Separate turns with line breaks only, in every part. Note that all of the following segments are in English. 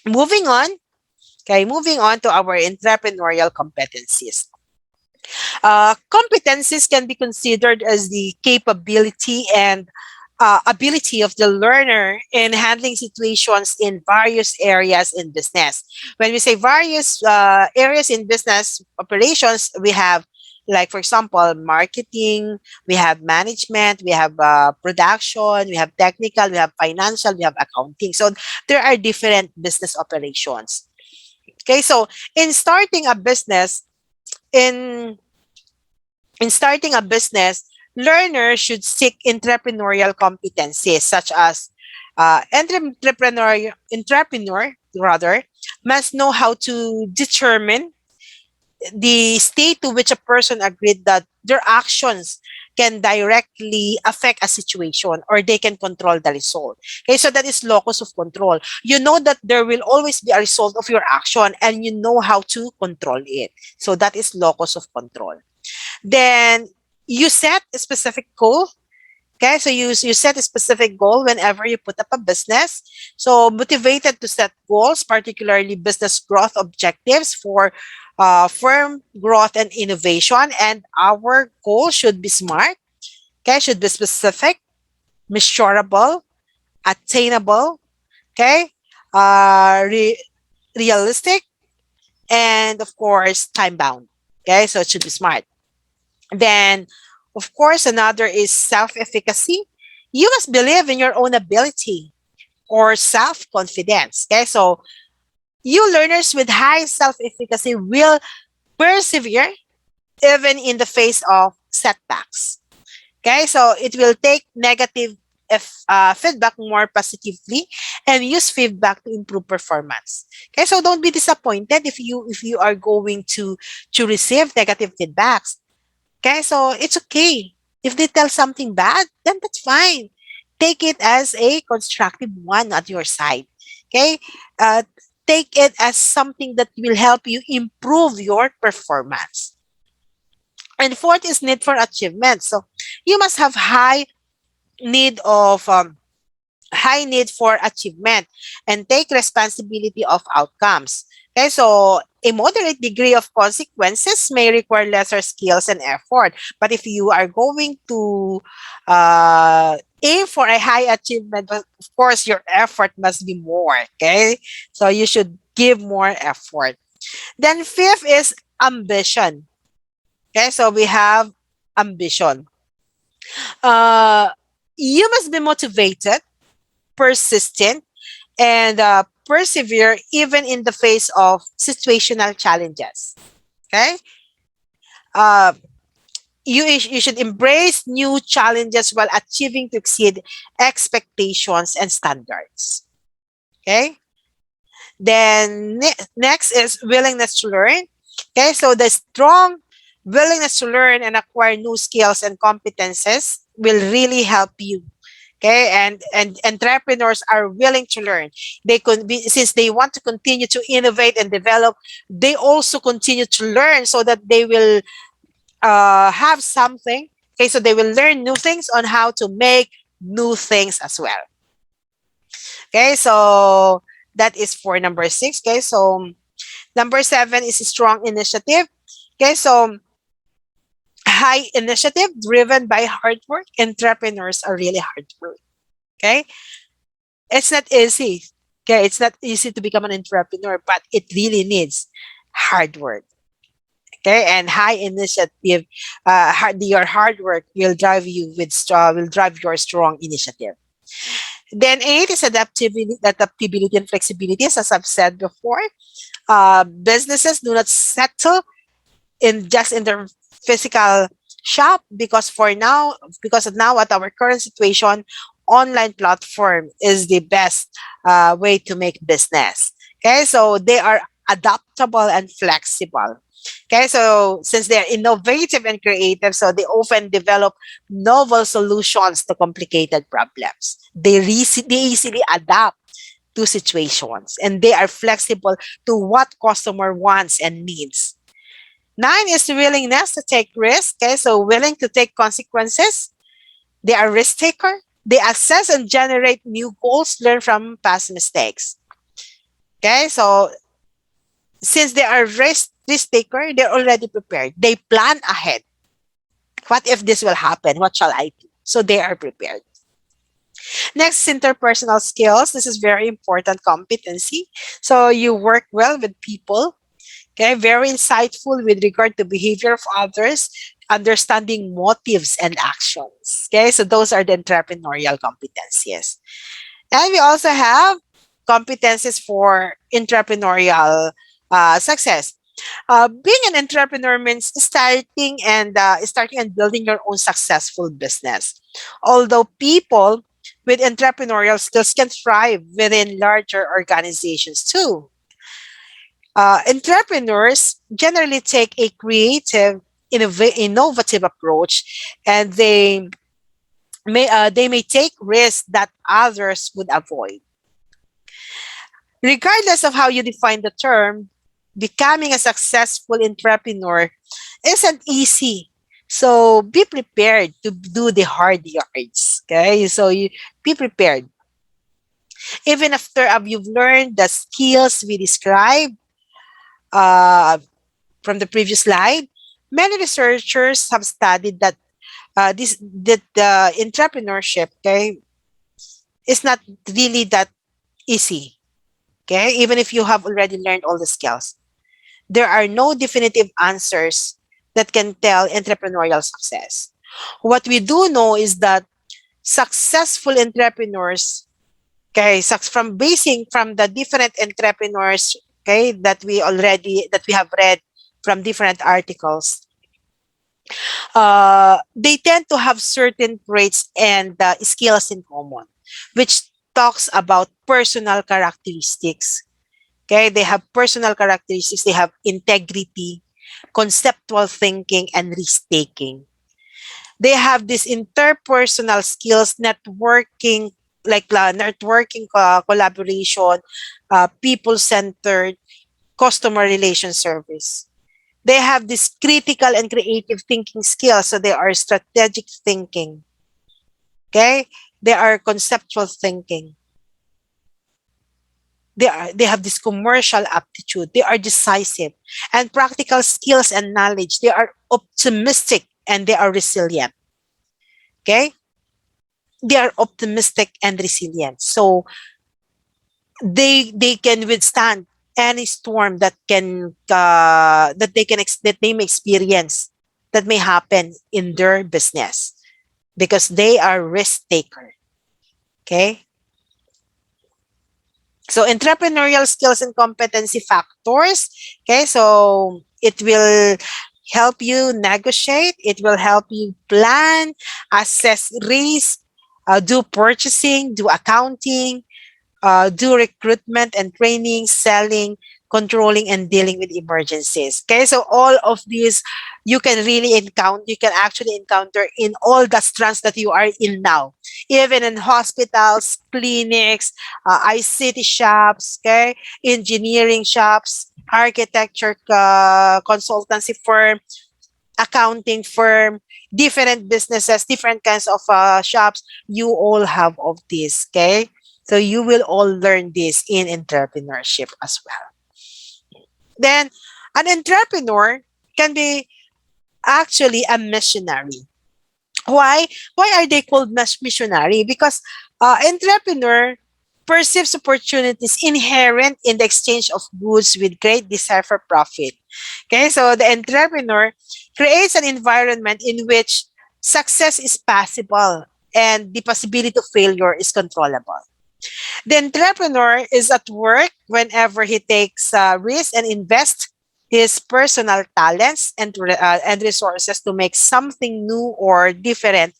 Moving on. Okay, moving on to our entrepreneurial competencies. Competencies can be considered as the capability and ability of the learner in handling situations in various areas in business. When we say various areas in business operations, we have, like, for example, marketing, we have management, we have production, we have technical, we have financial, we have accounting. So there are different business operations. Okay, so in starting a business, in in starting a business, learners should seek entrepreneurial competencies such as entrepreneur rather must know how to determine the state to which a person agreed that their actions can directly affect a situation or they can control the result. Okay, so that is locus of control. You know that there will always be a result of your action and you know how to control it. So that is locus of control. Then you set a specific goal. Okay, so you set a specific goal whenever you put up a business. So motivated to set goals, particularly business growth objectives for firm growth and innovation. And our goal should be smart. Okay, should be specific, measurable, attainable. Okay, realistic, and of course time bound. Okay, so it should be smart. Then, of course, another is self efficacy. You must believe in your own ability or self confidence. Okay, so you learners with high self efficacy will persevere even in the face of setbacks. Okay, so it will take negative feedback more positively and use feedback to improve performance. Okay, so don't be disappointed if you are going to receive negative feedbacks. Okay, so it's okay. If they tell something bad, then that's fine. Take it as a constructive one at your side. Okay, uh, take it as something that will help you improve your performance. And fourth is need for achievement. So you must have need of high need for achievement and take responsibility of outcomes. Okay, so a moderate degree of consequences may require lesser skills and effort. But if you are going to aim for a high achievement, of course, your effort must be more. Okay, so you should give more effort. Then fifth is ambition. Okay, so we have ambition. Uh, you must be motivated, persistent, and persevere even in the face of situational challenges. Okay, uh, you should embrace new challenges while achieving to exceed expectations and standards. Okay, then next is willingness to learn. Okay, so the strong willingness to learn and acquire new skills and competences will really help you. Okay, and entrepreneurs are willing to learn. They could be, since they want to continue to innovate and develop, they also continue to learn so that they will have something. Okay, so they will learn new things on how to make new things as well. Okay, so that is for number six. Okay, so number seven is a strong initiative. Okay, so high initiative driven by hard work. Entrepreneurs are really hard work. Okay, it's not easy. Okay, it's not easy to become an entrepreneur, but it really needs hard work. Okay, and high initiative, your hard work will drive you with strong, will drive your strong initiative. Then eight is adaptability and flexibility. As I've said before, businesses do not settle in just in their physical shop because of now at our current situation, online platform is the best way to make business. Okay, so they are adaptable and flexible. Okay, so since they're innovative and creative, so they often develop novel solutions to complicated problems. They easily adapt to situations and they are flexible to what customer wants and needs. Nine is the willingness to take risks. Okay, so willing to take consequences. They are risk taker. They assess and generate new goals, learn from past mistakes. Okay, so since they are risk taker, they're already prepared. They plan ahead. What if this will happen? What shall I do? So they are prepared. Next, interpersonal skills. This is very important competency. So you work well with people. Okay, very insightful with regard to behavior of others, understanding motives and actions. Okay, so those are the entrepreneurial competencies. And we also have competencies for entrepreneurial success. Being an entrepreneur means starting and building your own successful business. Although people with entrepreneurial skills can thrive within larger organizations too. Entrepreneurs generally take a creative, innovative approach, and they may take risks that others would avoid. Regardless of how you define the term, becoming a successful entrepreneur isn't easy. So be prepared to do the hard yards. Okay, so you be prepared. Even after you've learned the skills we described uh, from the previous slide, many researchers have studied that the entrepreneurship, okay, is not really that easy. Okay, even if you have already learned all the skills, there are no definitive answers that can tell entrepreneurial success. What we do know is that successful entrepreneurs, okay, from basing from the different entrepreneurs, okay, that we have read from different articles, they tend to have certain traits and skills in common, which talks about personal characteristics. Okay, they have personal characteristics, they have integrity, conceptual thinking, and risk taking. They have this interpersonal skills, networking, collaboration, people centered, customer relation service. They have this critical and creative thinking skills. So they are strategic thinking. Okay. They are conceptual thinking. They have this commercial aptitude. They are decisive and practical skills and knowledge. They are optimistic and they are resilient. Okay. They are optimistic and resilient. So they can withstand any storm that they may experience, that may happen in their business, because they are risk taker. Okay, so entrepreneurial skills and competency factors. Okay, so it will help you negotiate, it will help you plan, assess risk, do purchasing, do accounting, do recruitment and training, selling, controlling, and dealing with emergencies. Okay, so all of these you can actually encounter in all the strands that you are in now, even in hospitals, clinics, ICT shops, okay, engineering shops, architecture consultancy firm, accounting firm, different businesses, different kinds of shops. You all have of this, okay? So you will all learn this in entrepreneurship as well. Then an entrepreneur can be actually a missionary. Why? Why are they called missionary? Because entrepreneur perceives opportunities inherent in the exchange of goods with great desire for profit. Okay, so the entrepreneur creates an environment in which success is possible and the possibility of failure is controllable. The entrepreneur is at work whenever he takes risks and invests his personal talents and resources to make something new or different,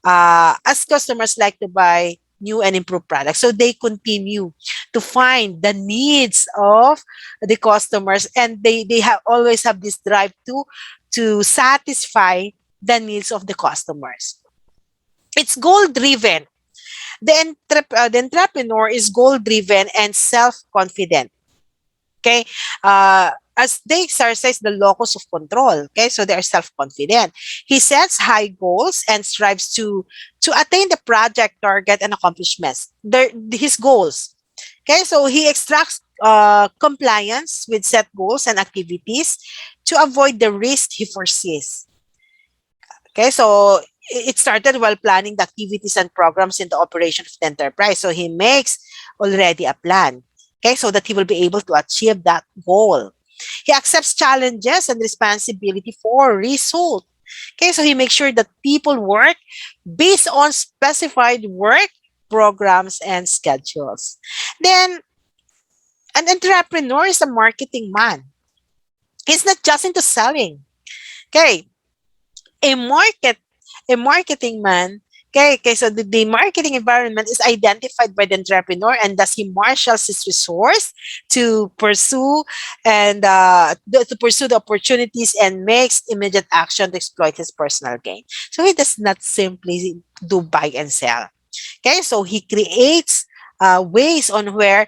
as customers like to buy new and improved products. So they continue to find the needs of the customers, and they have always have this drive to satisfy the needs of the customers. It's goal driven. The entrepreneur is goal driven and self confident. Okay, as they exercise the locus of control. Okay, so they are self confident. He sets high goals and strives to attain the project target and accomplishments. His goals. Okay, so he extracts compliance with set goals and activities to avoid the risk he foresees. Okay, so it started while planning the activities and programs in the operation of the enterprise. So he makes already a plan, okay, so that he will be able to achieve that goal. He accepts challenges and responsibility for result. Okay, so he makes sure that people work based on specified work programs and schedules. Then an entrepreneur is a marketing man. He's not just into selling. Okay, a market a marketing man. Okay, so the marketing environment is identified by the entrepreneur, and thus he marshals his resource to pursue to pursue the opportunities and makes immediate action to exploit his personal gain. So he does not simply do buy and sell. Okay, so he creates ways on where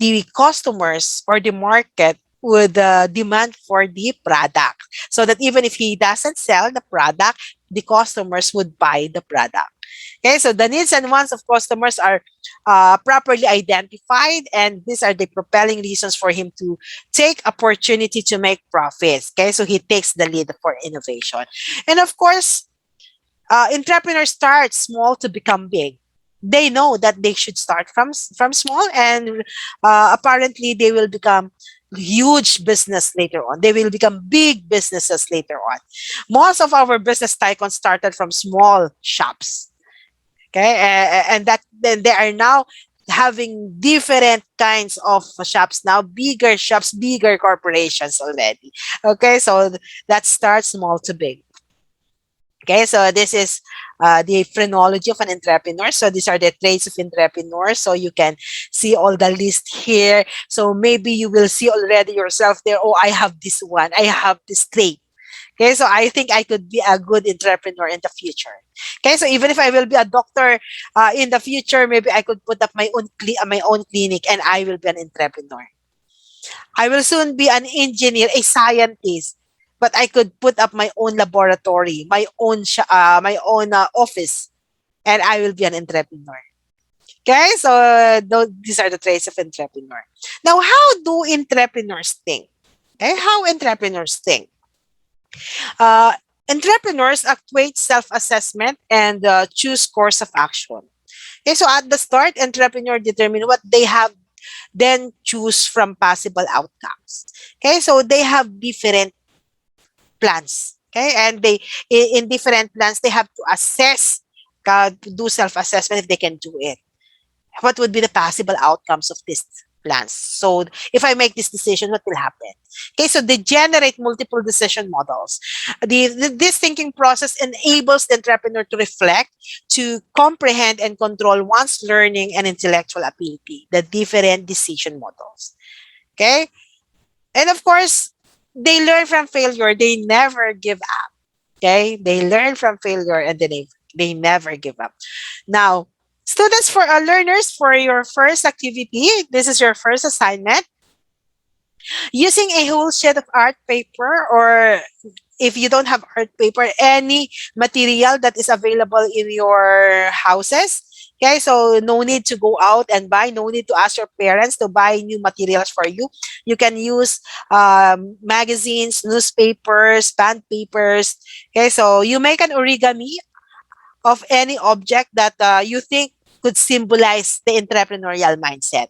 the customers or the market would demand for the product, so that even if he doesn't sell the product, the customers would buy the product. Okay, so the needs and wants of customers are properly identified, and these are the propelling reasons for him to take opportunity to make profits. Okay, so he takes the lead for innovation. And of course, entrepreneurs start small to become big. They know that they should start from small, and apparently they will become huge business later on. They will become big businesses later on. Most of our business tycoons started from small shops. Okay, and that then they are now having different kinds of shops now, bigger shops, bigger corporations already. Okay, so that starts small to big. Okay, so this is the phrenology of an entrepreneur. So these are the traits of entrepreneurs. So you can see all the list here. So maybe you will see already yourself there. Oh, I have this one. I have this trait. Okay, so I think I could be a good entrepreneur in the future. Okay, so even if I will be a doctor in the future, maybe I could put up my own clinic, and I will be an entrepreneur. I will soon be an engineer, a scientist, but I could put up my own laboratory, my own office, and I will be an entrepreneur. Okay, so these are the traits of entrepreneur. Now, how do entrepreneurs think? Okay, how entrepreneurs think? Uh, Entrepreneurs actuate self-assessment and choose course of action. Okay, so at the start, entrepreneur determine what they have, then choose from possible outcomes. Okay, so they have different plans. Okay, and in different plans they have to assess, to do self-assessment if they can do it. What would be the possible outcomes of these plans? So if I make this decision, what will happen? Okay, so they generate multiple decision models. This thinking process enables the entrepreneur to reflect, to comprehend and control one's learning and intellectual ability, the different decision models. Okay, and of course, they learn from failure. They never give up. Okay, they learn from failure, and then they never give up. Now, students, for learners, for your first activity, this is your first assignment. Using a whole sheet of art paper, or if you don't have art paper, any material that is available in your houses. Okay, so no need to go out and buy, no need to ask your parents to buy new materials for you. You can use magazines, newspapers, band papers. Okay, so you make an origami of any object that you think could symbolize the entrepreneurial mindset.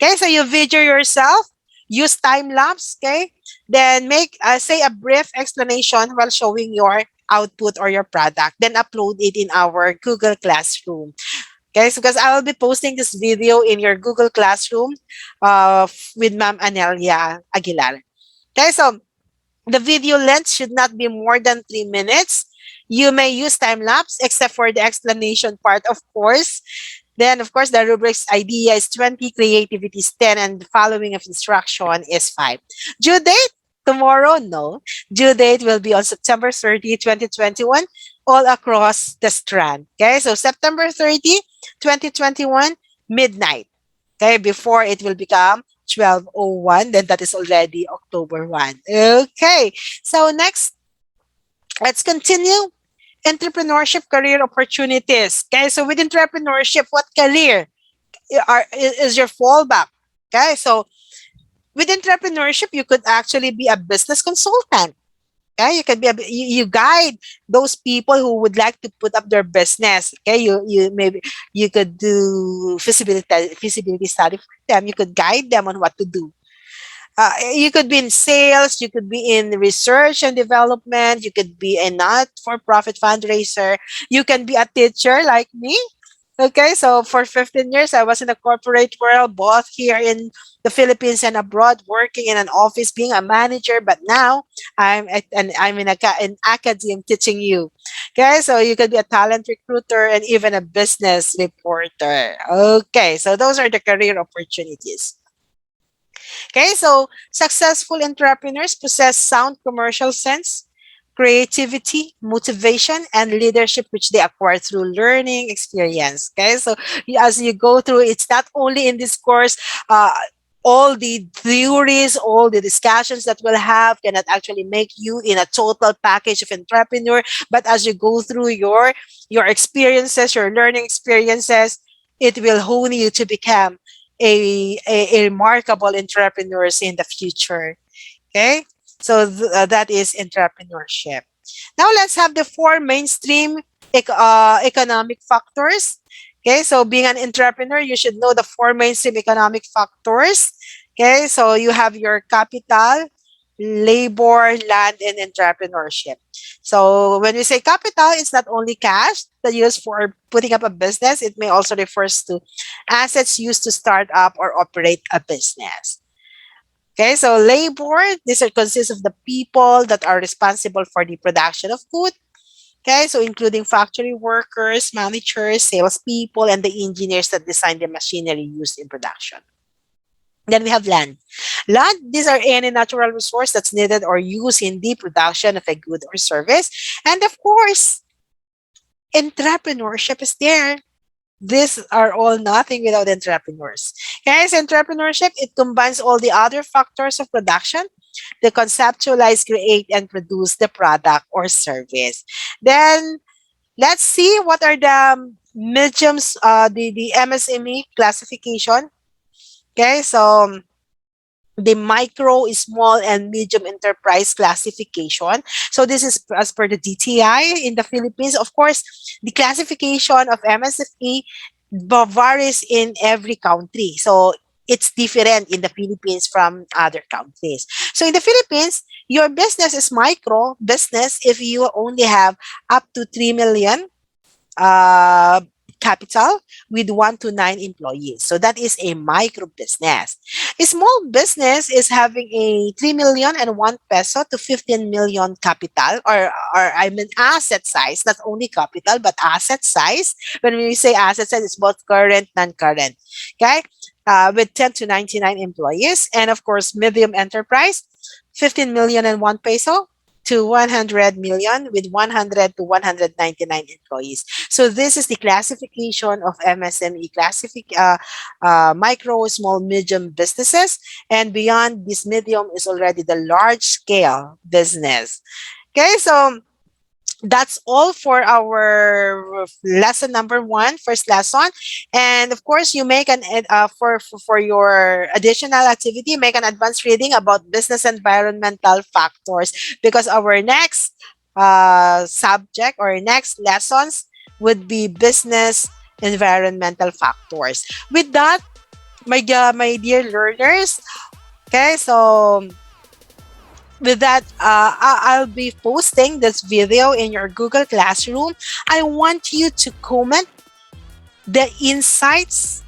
Okay, so you video yourself, use time lapse, okay? Then make, say, a brief explanation while showing your output or your product, then upload it in our Google Classroom. Okay, so because I will be posting this video in your Google Classroom with Ma'am Anelia Aguilar. Okay, so the video length should not be more than 3 minutes. You may use time lapse except for the explanation part, of course. Then, of course, the rubric's idea is 20, creativity is 10, and the following of instruction is 5. Due date? Tomorrow? No. Due date will be on September 30, 2021, all across the strand. Okay, so September 30, 2021, midnight. Okay, before it will become 12:01, then that is already October 1. Okay, so next, let's continue. Entrepreneurship career opportunities. Okay, so with entrepreneurship, what career is your fallback? Okay, so With entrepreneurship, you could actually be a business consultant. Okay, you can be you guide those people who would like to put up their business. Okay, you maybe you could do feasibility study for them. You could guide them on what to do. You could be in sales, you could be in research and development, you could be a not-for-profit fundraiser, you can be a teacher like me. Okay, so for 15 years, I was in the corporate world, both here in the Philippines and abroad, working in an office, being a manager. But now I'm in in academia teaching you. Okay, so you could be a talent recruiter and even a business reporter. Okay, so those are the career opportunities. Okay, so successful entrepreneurs possess sound commercial sense, creativity, motivation, and leadership, which they acquire through learning experience. Okay, so as you go through, it's not only in this course. All the theories, all the discussions that we'll have cannot actually make you in a total package of entrepreneur. But as you go through your experiences, your learning experiences, it will hone you to become a remarkable entrepreneurs in the future. Okay, so that is entrepreneurship. Now let's have the four mainstream economic factors. Okay, so being an entrepreneur, you should know the four mainstream economic factors. Okay, so you have your capital, labor, land, and entrepreneurship. So when we say capital, it's not only cash that used for putting up a business. It may also refers to assets used to start up or operate a business. Okay, so labor, these are consists of the people that are responsible for the production of food. Okay, so including factory workers, managers, salespeople, and the engineers that design the machinery used in production. Then we have land. Land, these are any natural resource that's needed or used in the production of a good or service. And of course, entrepreneurship is there. These are all nothing without entrepreneurs. Guys, entrepreneurship, it combines all the other factors of production to conceptualize, create, and produce the product or service. Then let's see what are the mediums, the MSME classification. Okay, so the micro, small, and medium enterprise classification. So this is as per the DTI in the Philippines. Of course, the classification of MSFE varies in every country. So it's different in the Philippines from other countries. So in the Philippines, your business is micro business if you only have up to 3 million uh, capital with 1 to 9 employees. So that is a micro business. A small business is having a 3 million and 1 peso to 15 million capital, or I mean asset size, not only capital but asset size. When we say asset size, it's both current, non-current. Okay, with 10 to 99 employees, and of course, medium enterprise, 15 million and 1 peso to 100 million with 100 to 199 employees. So this is the classification of MSME micro, small, medium businesses, and beyond this medium is already the large scale business. Okay, so that's all for our lesson number one, first lesson. And of course, you make an for your additional activity, make an advanced reading about business environmental factors, because our next subject or next lessons would be business environmental factors. With that, my dear learners, okay, so with that, I'll be posting this video in your Google Classroom. I want you to comment the insights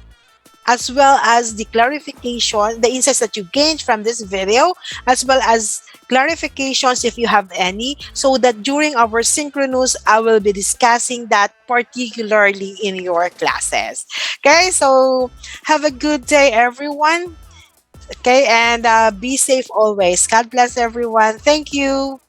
as well as the clarification, the insights that you gained from this video, as well as clarifications if you have any, so that during our synchronous, I will be discussing that particularly in your classes. Okay, so have a good day, everyone. Okay, and be safe always. God bless everyone. Thank you.